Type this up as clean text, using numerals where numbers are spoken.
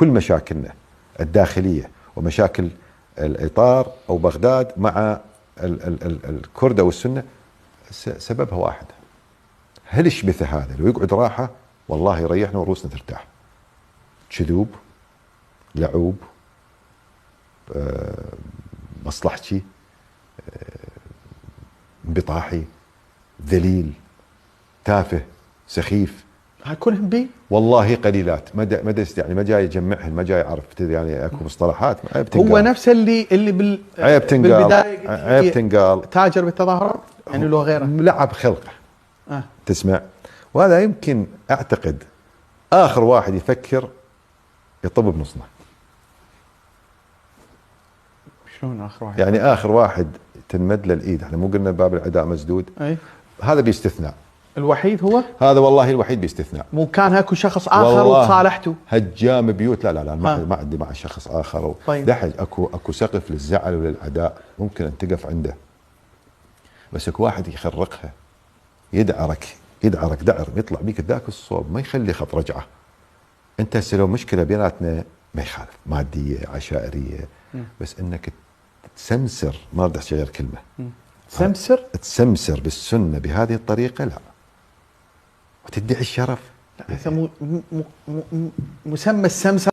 كل مشاكلنا الداخلية ومشاكل الإطار أو بغداد مع الكرد أو السنة سببها واحد. هالشبثة هذا لو يقعد راحة والله يريحنا ورؤوسنا ترتاح. كذوب، لعوب، مصلحتي، انبطاحي، ذليل، تافه، سخيف، هاي كلهم بي والله قليلات. مدى يعني ما جاي يجمعهن، ما جاي يعرف يعني اكو مصطلحات عيب تنقال. هو نفس اللي عيب تنقال، بالبدايه عيب تنقال. تاجر بالتظاهرات يعني لو غيره لعب خلقه. تسمع، وهذا يمكن اعتقد اخر واحد يفكر يطب بنصنا. شلون اخر واحد؟ يعني اخر واحد تنمد له الايد، احنا مو قلنا باب العداء مسدود؟ اي هذا باستثناء. الوحيد هو هذا والله الوحيد باستثناء. مو كان هاكو شخص اخر وتصالحته؟ هجام بيوت، لا ما عندي مع شخص اخر. طيب. دحج اكو سقف للزعل وللعداء ممكن ان تقف عنده، بس اكو واحد يخرقها، يدعرك دعر يطلع بيك ذاك الصوب، ما يخلي خط رجعه. انت هسه لو مشكله بيناتنا ما يخالف، ماديه عشائريه، بس انك تسمسر، ما اريد احكي غير كلمه، تسمسر بالسنه بهذه الطريقه، لا، وتدعي الشرف. لا، مسمى السمسر